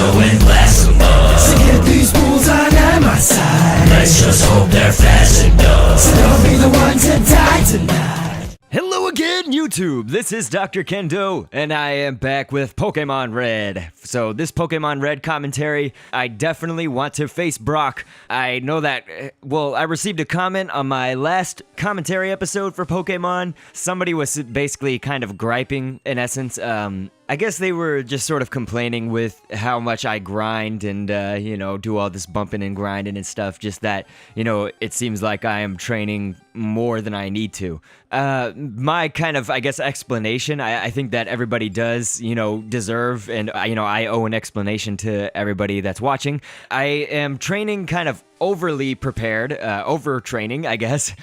going glass them up. So get these fools on my side. Let's just hope they're fast enough. So don't be the one to die tonight. Hello again, YouTube! This is Dr.Kendo, and I am back with Pokémon Red. So this Pokémon Red commentary, I definitely want to face Brock. I know that, well, I received a comment on my last commentary episode for Pokémon. Somebody was basically kind of griping, in essence. I guess they were just sort of complaining with how much I grind and, do all this bumping and grinding and stuff. Just that, it seems like I am training more than I need to. My kind of, I guess, explanation, I think that everybody does, deserve, and, I owe an explanation to everybody that's watching. I am training kind of overly prepared, overtraining, I guess,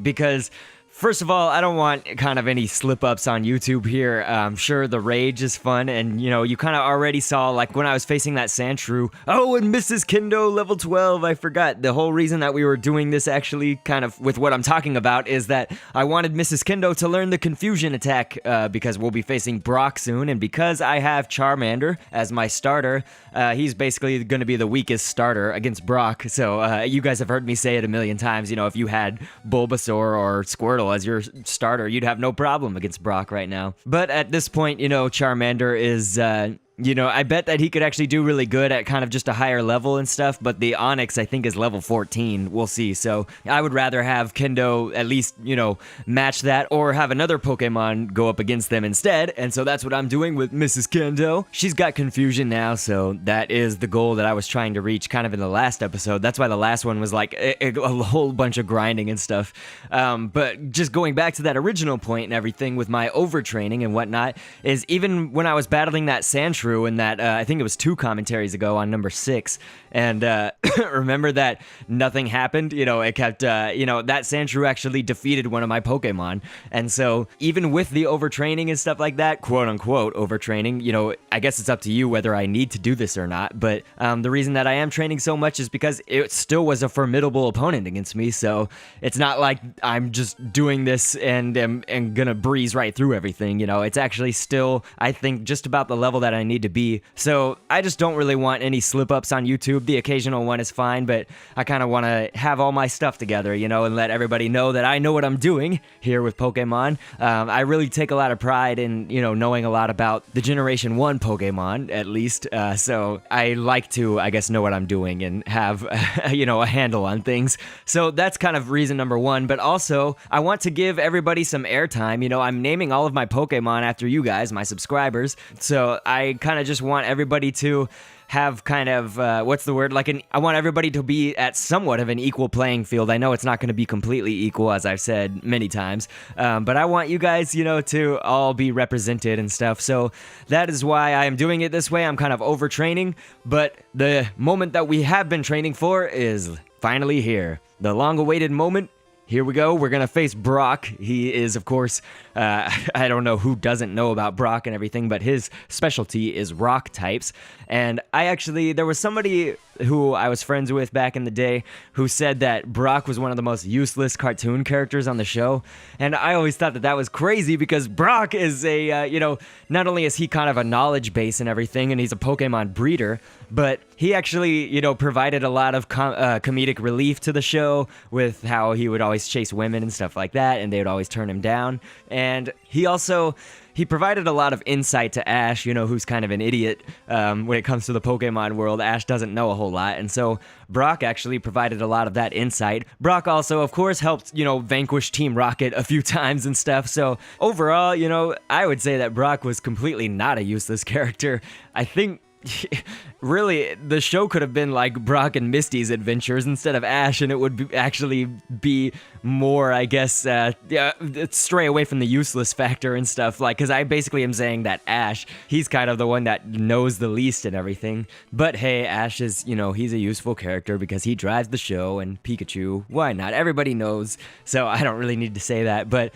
because... First of all, I don't want kind of any slip-ups on YouTube here. Sure, the rage is fun, and, you kind of already saw, like, when I was facing that Sandshrew, oh, and Mrs. Kendo, level 12, I forgot. The whole reason that we were doing this, actually, kind of with what I'm talking about, is that I wanted Mrs. Kendo to learn the Confusion attack, because we'll be facing Brock soon, and because I have Charmander as my starter, he's basically going to be the weakest starter against Brock, so you guys have heard me say it a million times, if you had Bulbasaur or Squirtle as your starter, you'd have no problem against Brock right now. But at this point, Charmander is, I bet that he could actually do really good at kind of just a higher level and stuff, but the Onix, I think, is level 14. We'll see. So I would rather have Kendo at least, match that, or have another Pokemon go up against them instead, and so that's what I'm doing with Mrs. Kendo. She's got Confusion now, so that is the goal that I was trying to reach kind of in the last episode. That's why the last one was like a whole bunch of grinding and stuff. But just going back to that original point and everything with my overtraining and whatnot, is even when I was battling that Sandshrew, and that I think it was 2 commentaries ago on number 6, and remember that nothing happened. It kept that Sandshrew actually defeated one of my Pokemon, and so even with the overtraining and stuff like that, quote unquote overtraining, I guess it's up to you whether I need to do this or not. But the reason that I am training so much is because it still was a formidable opponent against me, so it's not like I'm just doing this and gonna breeze right through everything. It's actually still, I think, just about the level that I need to be. So I just don't really want any slip-ups on YouTube. The occasional one is fine, but I kind of want to have all my stuff together, and let everybody know that I know what I'm doing here with Pokemon. I really take a lot of pride in, knowing a lot about the Generation 1 Pokemon, at least. So I like to, I guess, know what I'm doing and have, a handle on things. So that's kind of reason number 1, but also I want to give everybody some airtime. I'm naming all of my Pokemon after you guys, my subscribers. So I kind of just want everybody to have kind of, I want everybody to be at somewhat of an equal playing field. I know it's not going to be completely equal, as I've said many times, but I want you guys, to all be represented and stuff. So that is why I am doing it this way. I'm kind of overtraining, but the moment that we have been training for is finally here. The long-awaited moment. Here we go. We're going to face Brock. He is, of course, I don't know who doesn't know about Brock and everything, but his specialty is rock types. And there was somebody who I was friends with back in the day who said that Brock was one of the most useless cartoon characters on the show. And I always thought that was crazy because Brock is not only is he kind of a knowledge base and everything, and he's a Pokemon breeder, but he actually, provided a lot of comedic relief to the show with how he would always chase women and stuff like that, and they would always turn him down. And he provided a lot of insight to Ash, who's kind of an idiot when it comes to the Pokemon world. Ash doesn't know a whole lot, and so Brock actually provided a lot of that insight. Brock also, of course, helped, vanquish Team Rocket a few times and stuff, so overall, I would say that Brock was completely not a useless character. I think... really, the show could have been like Brock and Misty's adventures instead of Ash, and it would actually be more, I guess, stray away from the useless factor and stuff, because I basically am saying that Ash, he's kind of the one that knows the least and everything, but hey, Ash is, he's a useful character because he drives the show, and Pikachu, why not? Everybody knows, so I don't really need to say that, but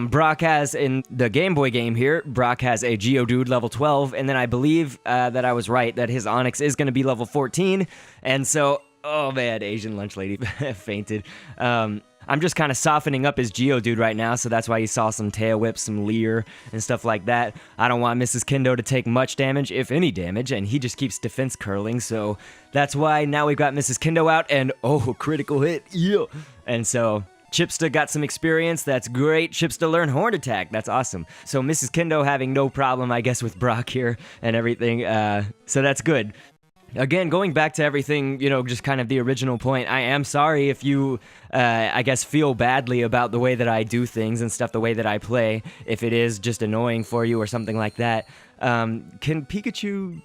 Brock has, in the Game Boy game here, Brock has a Geodude level 12, and then I believe that I was right, that his Onix is going to be level 14, and so, oh man, Asian lunch lady fainted. I'm just kind of softening up his Geodude right now, so that's why you saw some Tail Whip, some Leer, and stuff like that. I don't want Mrs. Kendo to take much damage, if any damage, and he just keeps defense curling, so that's why now we've got Mrs. Kendo out, and oh, critical hit, yeah! And so Chipsta got some experience, that's great. Chipsta learned Horn Attack, that's awesome. So Mrs. Kendo having no problem, I guess, with Brock here and everything, so that's good. Again, going back to everything, just kind of the original point, I am sorry if you, I guess, feel badly about the way that I do things and stuff, the way that I play, if it is just annoying for you or something like that. Can Pikachu...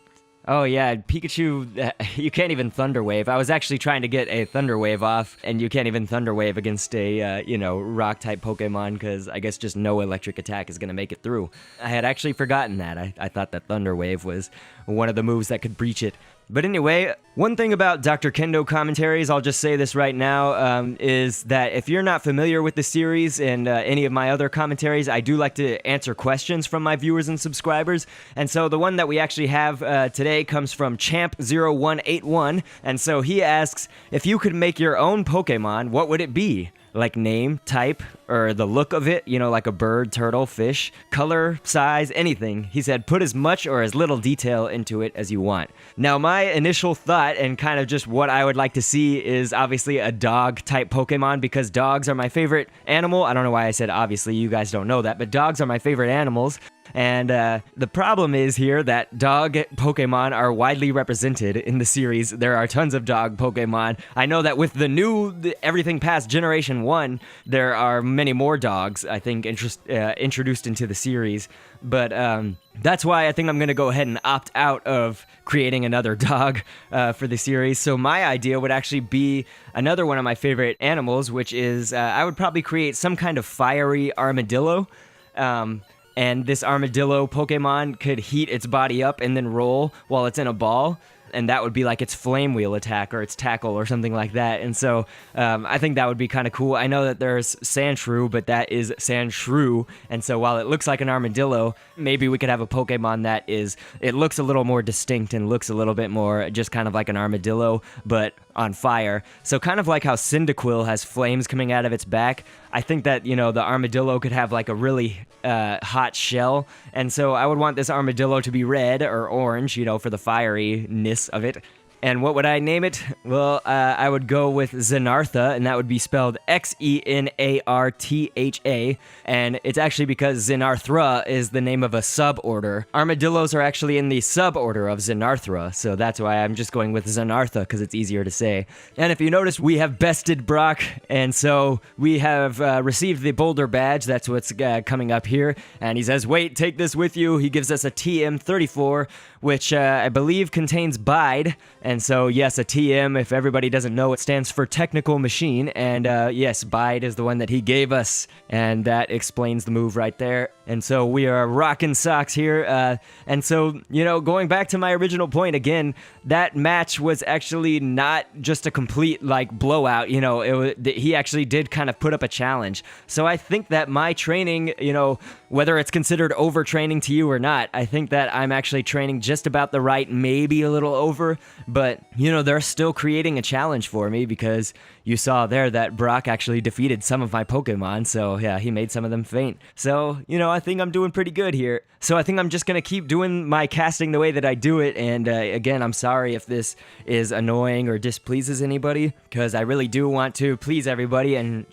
Oh yeah, Pikachu, you can't even Thunder Wave. I was actually trying to get a Thunder Wave off, and you can't even Thunder Wave against a, Rock-type Pokemon, because I guess just no electric attack is going to make it through. I had actually forgotten that. I thought that Thunder Wave was one of the moves that could breach it. But anyway, one thing about Dr. Kendo commentaries, I'll just say this right now, is that if you're not familiar with the series and any of my other commentaries, I do like to answer questions from my viewers and subscribers. And so the one that we actually have today comes from Champ0181. And so he asks, if you could make your own Pokemon, what would it be? Like name, type, or the look of it, like a bird, turtle, fish, color, size, anything. He said, put as much or as little detail into it as you want. Now, my initial thought and kind of just what I would like to see is obviously a dog-type Pokemon, because dogs are my favorite animal. I don't know why I said obviously, you guys don't know that, but dogs are my favorite animals. And the problem is here that dog Pokemon are widely represented in the series. There are tons of dog Pokemon. I know that with everything past Generation 1, there are many more dogs, I think, introduced into the series. But that's why I think I'm going to go ahead and opt out of creating another dog for the series. So my idea would actually be another one of my favorite animals, which is I would probably create some kind of fiery armadillo. And this armadillo Pokemon could heat its body up and then roll while it's in a ball. And that would be like its Flame Wheel attack or its tackle or something like that. And so I think that would be kind of cool. I know that there's Sandshrew, but that is Sandshrew. And so while it looks like an armadillo, maybe we could have a Pokemon that it looks a little more distinct and looks a little bit more just kind of like an armadillo, but on fire. So kind of like how Cyndaquil has flames coming out of its back, I think that, the armadillo could have like a really hot shell. And so I would want this armadillo to be red or orange, for the fieriness of it. And what would I name it? Well, I would go with Xenartha, and that would be spelled Xenartha, and it's actually because Xenarthra is the name of a suborder. Armadillos are actually in the suborder of Xenarthra, so that's why I'm just going with Xenartha, because it's easier to say. And if you notice, we have bested Brock, and so we have received the Boulder Badge. That's what's coming up here, and he says, wait, take this with you. He gives us a TM34, which I believe contains Bide. And so, yes, a TM, if everybody doesn't know, it stands for Technical Machine. And yes, Bide is the one that he gave us. And that explains the move right there. And so we are rocking socks here. And so, going back to my original point again, that match was actually not just a complete, blowout. He actually did kind of put up a challenge. So I think that my training, whether it's considered overtraining to you or not, I think that I'm actually training just about the right, maybe a little over. But, they're still creating a challenge for me, because you saw there that Brock actually defeated some of my Pokemon. So, yeah, he made some of them faint. So, I think I'm doing pretty good here. So I think I'm just going to keep doing my casting the way that I do it. And again, I'm sorry if this is annoying or displeases anybody, because I really do want to please everybody and,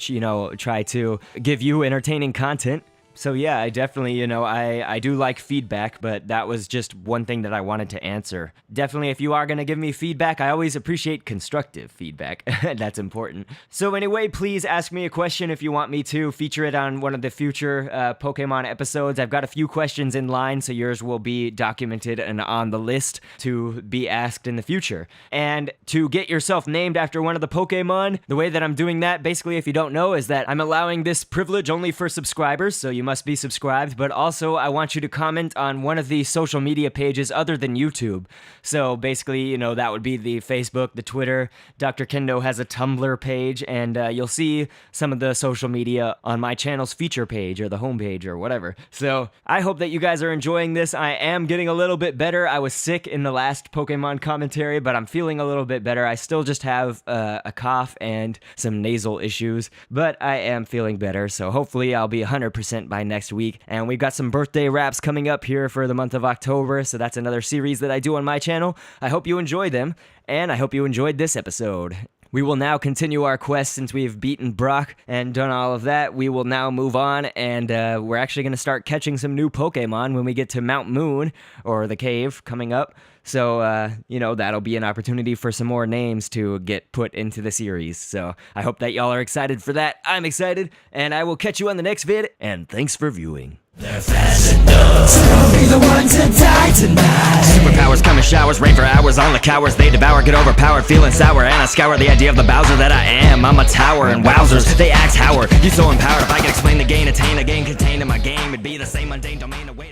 try to give you entertaining content. So yeah, I definitely, I do like feedback, but that was just one thing that I wanted to answer. Definitely, if you are going to give me feedback, I always appreciate constructive feedback. That's important. So anyway, please ask me a question if you want me to feature it on one of the future Pokemon episodes. I've got a few questions in line, so yours will be documented and on the list to be asked in the future. And to get yourself named after one of the Pokemon, the way that I'm doing that, basically, if you don't know, is that I'm allowing this privilege only for subscribers, so you must be subscribed, but also I want you to comment on one of the social media pages other than YouTube. So basically, that would be the Facebook, the Twitter. Dr. Kendo has a Tumblr page, and you'll see some of the social media on my channel's feature page or the homepage or whatever. So I hope that you guys are enjoying this. I am getting a little bit better. I was sick in the last Pokemon commentary, but I'm feeling a little bit better. I still just have a cough and some nasal issues, but I am feeling better. So hopefully I'll be 100% by next week. And we've got some birthday raps coming up here for the month of October. So that's another series that I do on my channel. I hope you enjoy them, and I hope you enjoyed this episode. We will now continue our quest since we've beaten Brock and done all of that. We will now move on, and we're actually going to start catching some new Pokemon when we get to Mount Moon, or the cave, coming up. So, that'll be an opportunity for some more names to get put into the series. So, I hope that y'all are excited for that. I'm excited, and I will catch you on the next vid, and thanks for viewing. They're fast enough. So don't be the one to die tonight. Superpowers come in showers, rain for hours on the cowards. They devour, get overpowered, feeling sour, and I scour the idea of the Bowser that I am. I'm a tower, and wowzers, they axe Howard. You so empowered, if I could explain the gain, attain, a gain contained in my game, it'd be the same mundane domain away.